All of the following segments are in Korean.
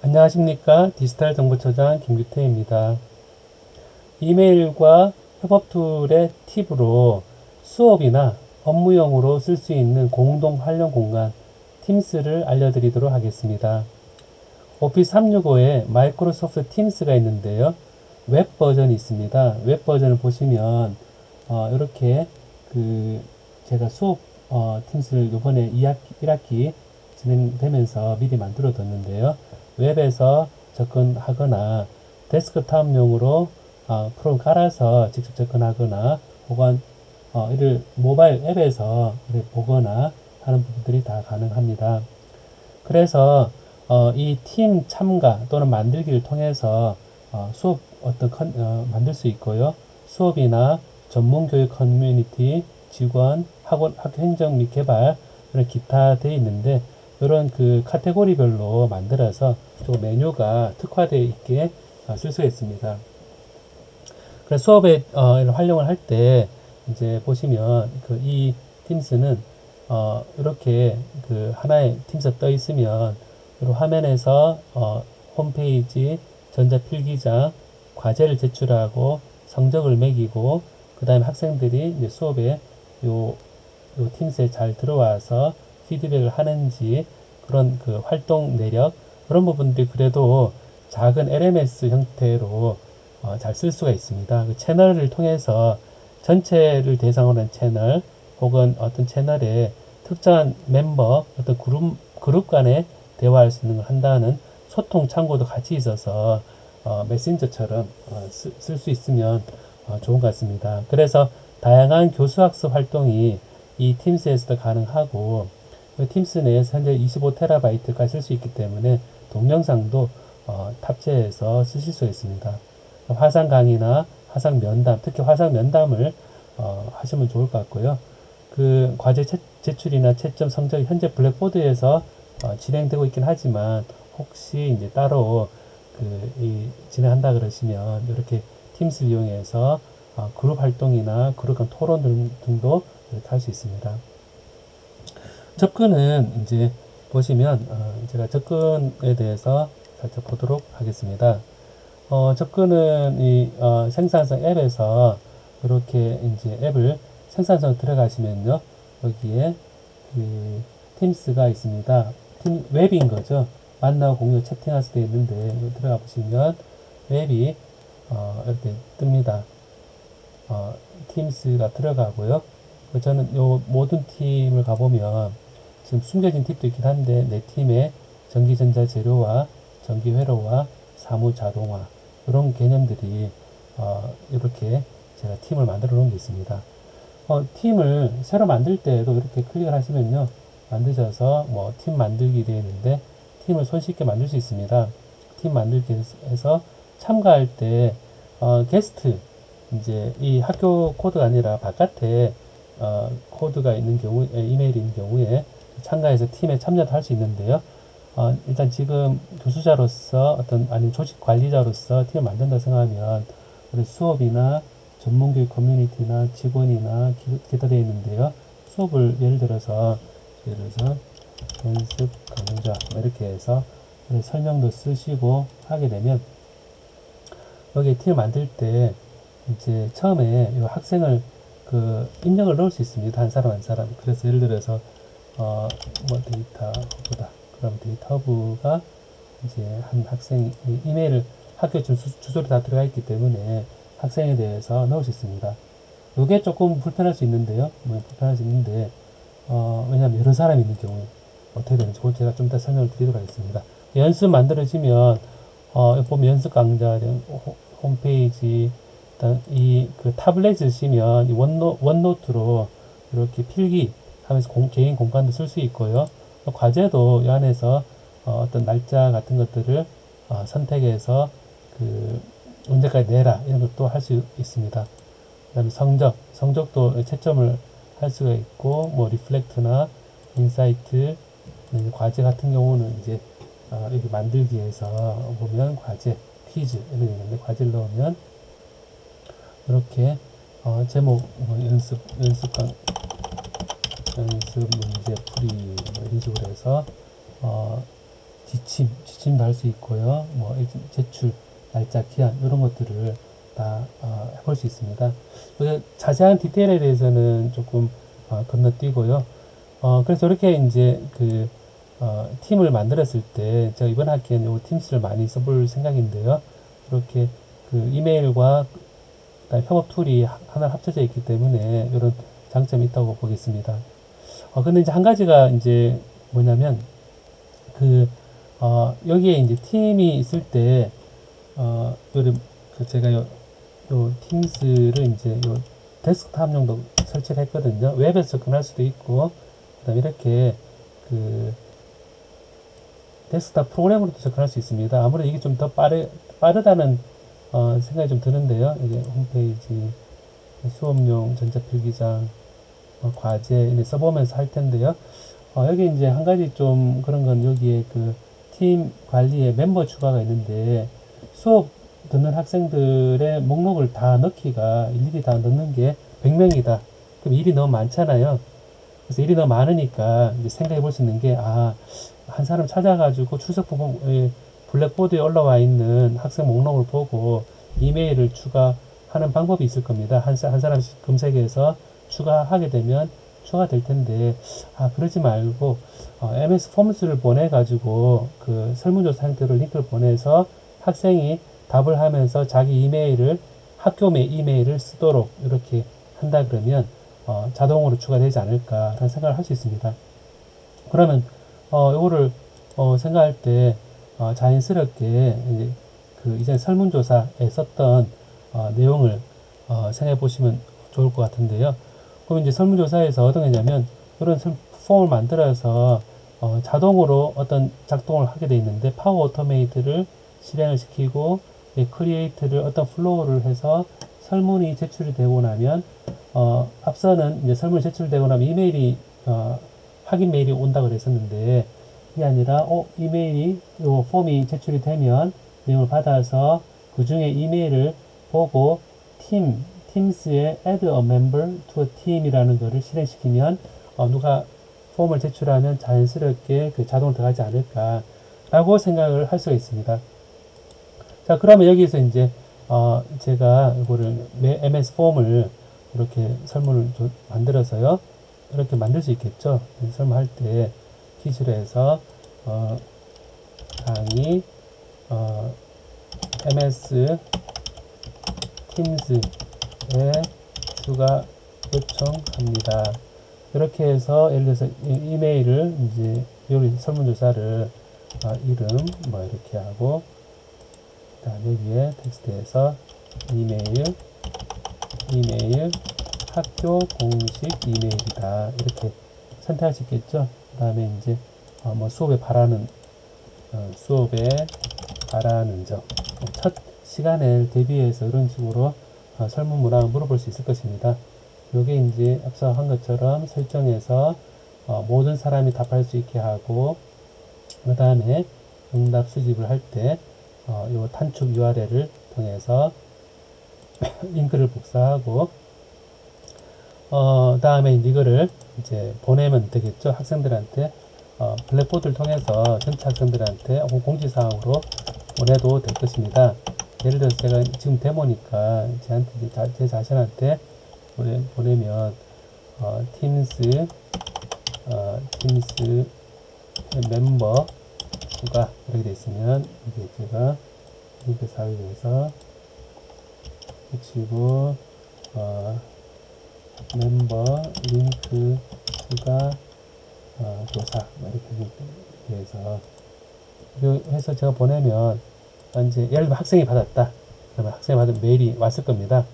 안녕하십니까. 디지털 정보처장 김규태입니다. 이메일과 협업 툴의 팁으로 수업이나 업무용으로 쓸 수 있는 공동 활용 공간 팀스를 알려드리도록 하겠습니다. 오피스 365에 마이크로소프트 팀스가 있는데요. 웹 버전이 있습니다. 웹 버전을 보시면 이렇게 제가 수업 팀스를 이번에 1학기 진행되면서 미리 만들어 뒀는데요. 웹에서 접근하거나 데스크탑용으로 프로그램 깔아서 직접 접근하거나 혹은 이를 모바일 앱에서 보거나 하는 부분들이 다 가능합니다. 그래서 이 팀 참가 또는 만들기를 통해서 수업 만들 수 있고요. 수업이나 전문 교육 커뮤니티, 직원, 학교 행정 및 개발, 이런 기타 되어 있는데 이런 카테고리별로 만들어서 또 메뉴가 특화되어 있게 쓸 수가 있습니다. 그래서 수업에 이런 활용을 할 때 이제 보시면 이 팀스는 이렇게 하나의 팀스 떠 있으면 이 화면에서 홈페이지, 전자필기장, 과제를 제출하고 성적을 매기고 그 다음에 학생들이 이제 수업에 요 팀스에 잘 들어와서 피드백을 하는지 그런 활동 내력 그런 부분들이 그래도 작은 LMS 형태로 잘 쓸 수가 있습니다. 그 채널을 통해서 전체를 대상으로 한 채널 혹은 어떤 채널에 특정한 멤버 어떤 그룹 간에 대화할 수 있는 걸 한다는 소통 창구도 같이 있어서 메신저처럼 쓸 수 있으면 좋은 것 같습니다. 그래서 다양한 교수학습 활동이 이 팀스에서도 가능하고 팀스 내에서 현재 25TB까지 쓸 수 있기 때문에 동영상도 탑재해서 쓰실 수 있습니다. 화상 강의나 화상 면담, 특히 화상 면담을 하시면 좋을 것 같고요. 과제 제출이나 채점 성적이 현재 블랙보드에서 진행되고 있긴 하지만 혹시 이제 따로 진행한다 그러시면 이렇게 팀스를 이용해서 그룹 활동이나 그룹 간 토론 등도 이렇게 할 수 있습니다. 접근은 이제 보시면 제가 접근에 대해서 살짝 보도록 하겠습니다. 접근은 생산성 앱에서 이렇게 이제 앱을 생산성 들어가시면요. 여기에 팀스가 있습니다. 웹인 거죠. 만나고 공유 채팅할 때 있는데 들어가 보시면 웹이 이렇게 뜹니다. 팀스가 들어가고요. 저는 요 모든 팀을 가보면 지금 숨겨진 팁도 있긴 한데 내 팀의 전기전자 재료와 전기회로와 사무 자동화 이런 개념들이 이렇게 제가 팀을 만들어 놓은 게 있습니다. 팀을 새로 만들 때도 이렇게 클릭을 하시면요. 만드셔서 팀 만들기 되어 있는데 팀을 손쉽게 만들 수 있습니다. 팀 만들기 해서 참가할 때 게스트 이제 이 학교 코드가 아니라 바깥에 코드가 있는 경우 이메일이 있는 경우에 참가해서 팀에 참여도 할 수 있는데요. 일단 지금 교수자로서 아니면 조직 관리자로서 팀을 만든다 생각하면 우리 수업이나 전문교육 커뮤니티나 직원이나 기타 되어 있는데요. 수업을 예를 들어서 연습 강좌 이렇게 해서 설명도 쓰시고 하게 되면 여기에 팀을 만들 때 이제 처음에 이 학생을 입력을 넣을 수 있습니다. 한 사람 한 사람. 그래서 예를 들어서 데이터 허브다. 그럼 데이터 허브가 이제 한 학생 이메일 학교 주소로 다 들어가 있기 때문에 학생에 대해서 넣을 수 있습니다. 이게 조금 불편할 수 있는데요. 왜냐하면 여러 사람이 있는 경우에 어떻게 되는지 그걸 제가 좀 이따 설명을 드리도록 하겠습니다. 연습 만들어지면 보면 연습 강좌 홈페이지 타블렛을 쓰시면 원노트로 이렇게 필기 하면서 개인 공간도 쓸 수 있고요. 과제도 이 안에서 어떤 날짜 같은 것들을 선택해서 언제까지 내라 이런 것도 할 수 있습니다. 그 다음에 성적도 채점을 할 수가 있고 리플렉트나 인사이트 과제 같은 경우는 이제 여기 만들기에서 보면 과제 퀴즈 이런 게 있는데 과제를 넣으면 이렇게 제목 연습 문제 풀이 이런 식으로 해서 지침도 할 수 있고요. 뭐 제출 날짜, 기한 이런 것들을 다 해볼 수 있습니다. 자세한 디테일에 대해서는 조금 건너뛰고요. 그래서 이렇게 이제 팀을 만들었을 때 제가 이번 학기에는 요 팀스를 많이 써볼 생각인데요. 이렇게 이메일과 협업 툴이 하나 합쳐져 있기 때문에 이런 장점이 있다고 보겠습니다. 근데 이제 한 가지가 이제 뭐냐면 여기에 이제 팀이 있을 때 제가 요 팀스를 이제 요 데스크탑용도 설치를 했거든요. 웹에서 접근할 수도 있고, 그다음에 이렇게 그 데스크탑 프로그램으로도 접근할 수 있습니다. 아무래도 이게 좀 더 빠르다는 생각이 좀 드는데요. 이게 홈페이지, 수업용 전자필기장, 과제 써보면서 할 텐데요. 여기 이제 한 가지 좀 그런 건 여기에 팀 관리에 멤버 추가가 있는데 수업 듣는 학생들의 목록을 다 넣기가 일일이 다 넣는 게 100명이다. 그럼 일이 너무 많잖아요. 그래서 일이 너무 많으니까 이제 생각해 볼 수 있는 게, 한 사람 찾아가지고 출석 부분, 블랙보드에 올라와 있는 학생 목록을 보고 이메일을 추가하는 방법이 있을 겁니다. 한 사람씩 검색해서 추가하게 되면 추가될 텐데, 그러지 말고, MS 폼스를 보내가지고 설문조사 형태로 링크를 보내서 학생이 답을 하면서 자기 학교 이메일을 쓰도록 이렇게 한다 그러면 자동으로 추가되지 않을까라는 생각을 할 수 있습니다. 그러면 요거를 생각할 때 자연스럽게 이제 설문조사에 썼던 내용을 생각해 보시면 좋을 것 같은데요. 그럼 이제 설문조사에서 어떤 거냐면 이런 폼을 만들어서 자동으로 어떤 작동을 하게 돼 있는데 파워 오토메이트를 실행을 시키고 크리에이트를 어떤 플로우를 해서 설문이 제출이 되고 나면 앞서는 이제 설문이 제출되고 나면 이메일이 확인 메일이 온다 그랬었는데 이게 아니라 이메일이 요 폼이 제출이 되면 내용을 받아서 그 중에 이메일을 보고 팀스에 add a member to a team이라는 거를 실행시키면 누가 폼을 제출하면 자연스럽게 자동으로 들어가지 않을까라고 생각을 할 수가 있습니다. 자, 그러면 여기서 이제 제가 이거를 MS 폼을 이렇게 설문을 만들어서요. 이렇게 만들 수 있겠죠. 설문할 때 퀴즈로 해서 강의 MS 팀스에 추가 요청합니다. 이렇게 해서 예를 들어서 이메일을 이제 요리 설문조사를 이름 뭐 이렇게 하고 그다음에 위에 텍스트에서 이메일 학교 공식 이메일이다 이렇게 선택할 수 있겠죠. 그 다음에 이제 뭐 수업에 바라는 점, 첫 시간을 대비해서 이런 식으로 설문 문항을 물어볼 수 있을 것입니다. 요게 이제 앞서 한 것처럼 설정해서 모든 사람이 답할 수 있게 하고 그 다음에 응답 수집을 할 때 요 단축 URL을 통해서 링크를 복사하고 다음에 이거를 이제 보내면 되겠죠. 학생들한테 블랙보드를 통해서 전체 학생들한테 공지사항으로 보내도 될 것입니다. 예를 들어서 제가 지금 데모니까 제 자신한테 보내면 팀스 멤버 추가 이렇게 돼 있으면 이게 제가 링크 사용해서 붙이고 멤버 링크 추가 조사 이렇게 해서 제가 보내면 이제 예를 들면 학생이 받았다. 그러면 학생이 받은 메일이 왔을 겁니다.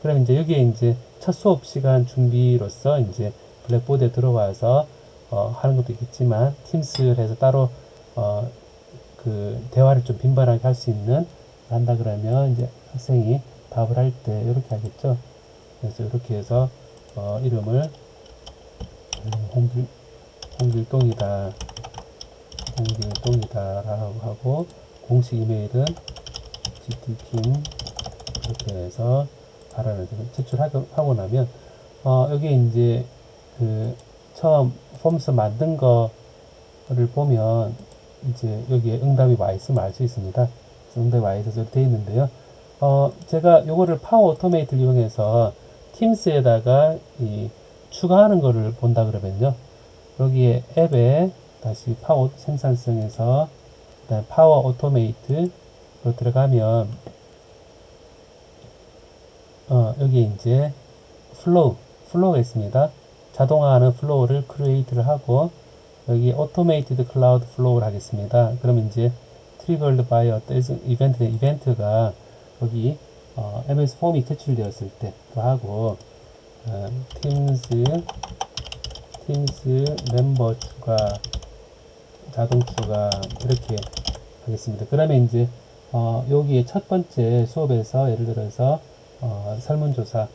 그러면 이제 여기에 이제 첫 수업 시간 준비로서 이제 블랙보드에 들어와서 하는 것도 있겠지만 팀스를 해서 따로 대화를 좀 빈번하게 할 수 있는 한다 그러면 이제 학생이 답을 할 때 이렇게 하겠죠. 그래서 이렇게 해서 이름을 홍길동이다 라고 하고 공식 이메일은 gtkim 이렇게 해서 발언을 제출하고 나면 여기 이제 처음 폼스 만든 거를 보면 이제 여기에 응답이 와 있으면 알 수 있습니다. 그래서 응답이 와 있어서 되어 있는데요. 제가 요거를 파워 오토메이트를 이용해서 팀스에다가 추가하는 거를 본다 그러면요. 여기에 앱에 다시 파워 생산성에서 그다음 파워 오토메이트로 들어가면 여기 이제 플로우가 있습니다. 자동화하는 플로우를 크리에이트를 하고 여기 automated cloud flow를 하겠습니다. 그러면 이제 triggered by 어떤 이벤트가 여기 MS 폼이 제출되었을 때도 하고 팀스 멤버 추가 자동 추가 이렇게 하겠습니다. 그러면 이제 여기에 첫 번째 수업에서 예를 들어서 설문조사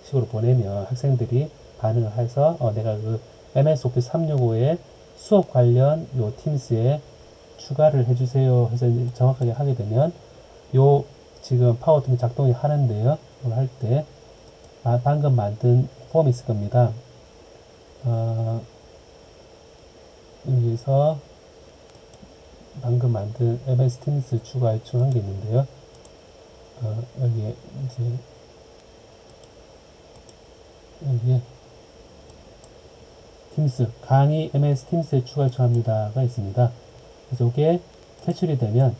식으로 보내면 학생들이 반응을 해서 내가 그 MS 오피스 365에 수업 관련 요 팀스에 추가를 해주세요 해서 정확하게 하게 되면 요 지금 파워토미 작동이 하는데요. 이걸 할 때 방금 만든 폼이 있을 겁니다. 여기서 방금 만든 MS 팀스 추가 요청한 게 있는데요. 여기에 이제 여기에 팀스 강의 MS 팀스에 추가 요청합니다가 있습니다. 그래서 이게 제출이 되면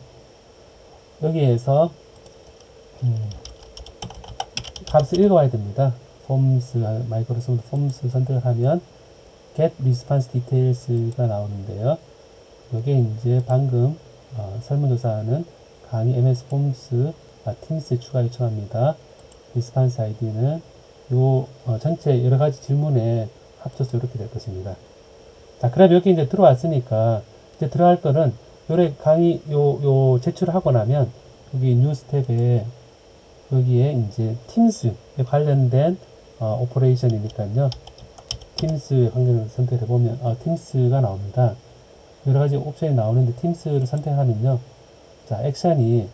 여기에서 값을 읽어와야 됩니다. 폼스 마이크로소프트 폼스 선택을 하면 get response details가 나오는데요. 이게 이제 방금 설문조사하는 강의 MS 폼스 팀스에 추가 요청합니다. response id는 요 전체 여러 가지 질문에 합쳐서 이렇게 될 것입니다. 자, 그럼 여기 이제 들어왔으니까 이제 들어갈 거는 요래 강의 요 제출하고 나면 여기 뉴스 탭에 여기에 이제 팀스에 관련된 오퍼레이션이니까요. 팀스 환경을 선택해 보면 팀스가 나옵니다. 여러 가지 옵션이 나오는데 팀스를 선택하면요. 자, 액션이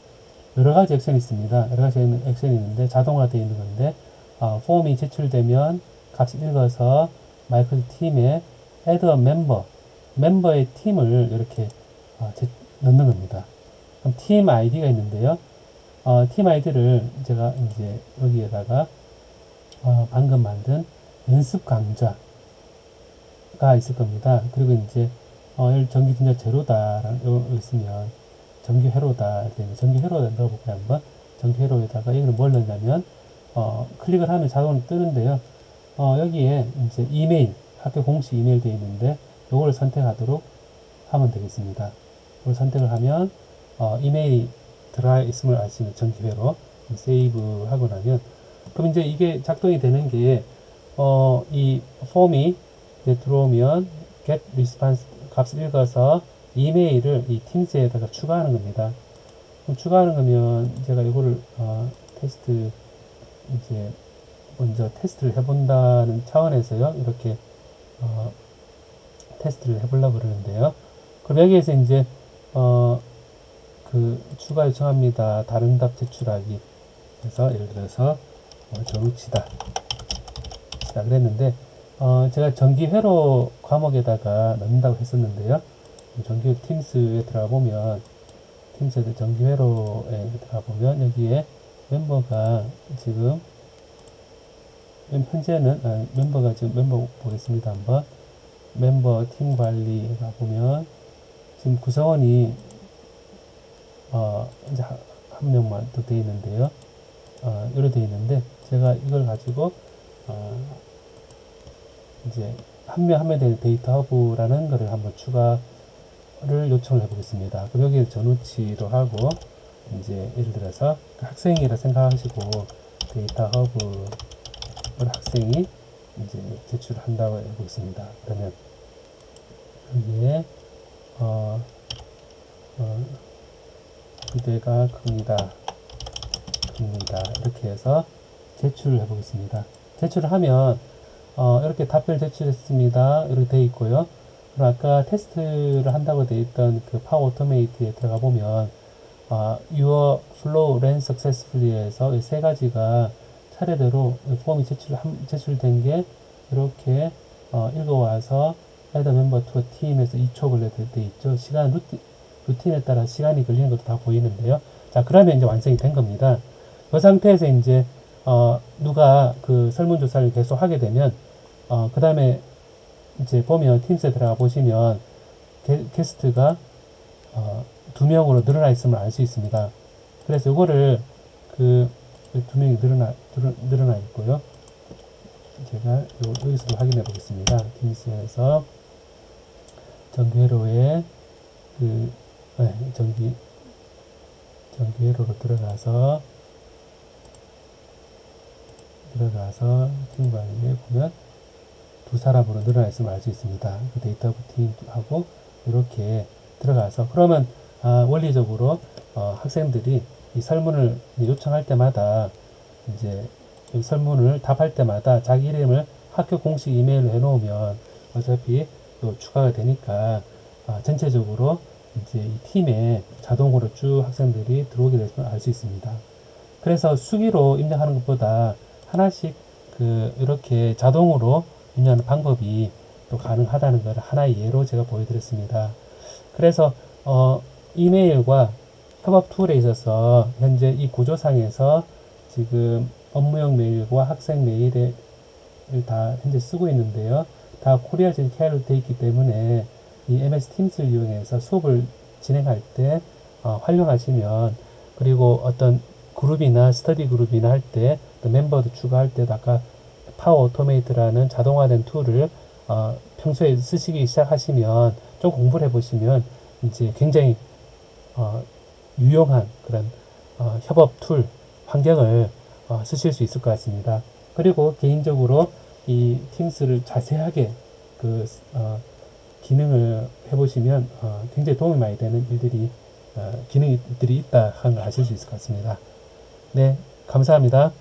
여러 가지 액션이 있습니다. 여러 가지 액션이 있는데 자동화되어 있는 건데 폼이 제출되면 값을 읽어서 마이크로소프트 팀에 add a 멤버의 팀을 이렇게 넣는 겁니다. 그럼 팀 아이디가 있는데요. 팀 아이디를 제가 이제 여기에다가 방금 만든 연습 강좌가 있을 겁니다. 그리고 이제 전기 진짜 제로다라고 있으면 정규 회로다 이렇게 정규 회로에 넣어볼까요 한번. 정규 회로에다가 여기는 뭘 넣냐면 클릭을 하면 자동으로 뜨는데요. 여기에 이제 이메일 학교 공식 이메일 되어 있는데 이걸 선택하도록 하면 되겠습니다. 이걸 선택을 하면 이메일이 들어가 있음을 알 수 있는 정기회로 세이브 하고 나면 그럼 이제 이게 작동이 되는 게 이 폼이 들어오면 get response 값을 읽어서 이메일을 이 팀스에다가 추가하는 겁니다. 그럼 추가하는 거면 제가 이거를 테스트 이제 먼저 테스트를 해본다는 차원에서요 이렇게 테스트를 해보려고 그러는데요. 그럼 여기에서 이제 그 추가 요청합니다. 다른 답 제출하기. 그래서 예를 들어서 전우치다 그랬는데 제가 정기회로 과목에다가 넣는다고 했었는데요. 정기 팀스에 들어가 보면 팀스에 정기회로에 들어가 보면 여기에 멤버가 지금 현재는 멤버가 지금 멤버 보겠습니다. 한번 멤버 팀 관리가 보면 지금 구성원이 이제 한 명만 더 되어 있는데요. 이렇게 되어 있는데 제가 이걸 가지고 이제 한 명 한 명 되는 데이터 허브라는 거를 한번 추가를 요청을 해 보겠습니다. 그럼 여기 전우치로 하고 이제 예를 들어서 학생이라 생각하시고 데이터 허브를 학생이 이제 제출한다고 해보겠습니다. 그러면 여기에 그대가 큽니다. 이렇게 해서 제출을 해보겠습니다. 제출을 하면 이렇게 답변을 제출했습니다. 이렇게 되어 있고요. 그리고 아까 테스트를 한다고 되어 있던 그 파워 오토메이트에 들어가 보면 your flow ran successfully에서 이 세 가지가 차례대로 폼이 제출된 게 이렇게 읽어와서 Add member to a team에서 2초 걸려 돼 있죠. 시간 루틴에 따라 시간이 걸리는 것도 다 보이는데요. 자, 그러면 이제 완성이 된 겁니다. 그 상태에서 이제 누가 그 설문조사를 계속 하게 되면 그 다음에 이제 보면 팀스에 들어가 보시면 게스트가 2명으로 늘어나 있음을 알 수 있습니다. 그래서 이거를 그 2명이 늘어나 있고요. 제가 여기서도 확인해 보겠습니다. 팀스에서 정규회로에 정규회로로 들어가서 팀 관리에 보면 2사람으로 늘어나 있음을 알 수 있습니다. 그 데이터 팀하고 이렇게 들어가서 그러면 원리적으로 학생들이 이 설문을 요청할 때마다 이제 이 설문을 답할 때마다 자기 이름을 학교 공식 이메일로 해놓으면 어차피 또 추가가 되니까 전체적으로 이제 이 팀에 자동으로 쭉 학생들이 들어오게 될 줄 알 수 있습니다. 그래서 수기로 입력하는 것보다 하나씩 이렇게 자동으로 입력하는 방법이 또 가능하다는 걸 하나의 예로 제가 보여드렸습니다. 그래서 이메일과 협업 툴에 있어서 현재 이 구조상에서 지금 업무용 메일과 학생 메일을 다 현재 쓰고 있는데요. 다 코리아질 케어로 되어 있기 때문에 이 MS 팀스를 이용해서 수업을 진행할 때 활용하시면, 그리고 어떤 그룹이나 스터디 그룹이나 할 때 또 멤버도 추가할 때도 아까 파워 오토메이트라는 자동화된 툴을 평소에 쓰시기 시작하시면 좀 공부를 해보시면 이제 굉장히 유용한 그런 협업 툴 환경을 쓰실 수 있을 것 같습니다. 그리고 개인적으로 이 팀스를 자세하게 기능을 해보시면 굉장히 도움이 많이 되는 기능들이 있다 하는 걸 아실 수 있을 것 같습니다. 네, 감사합니다.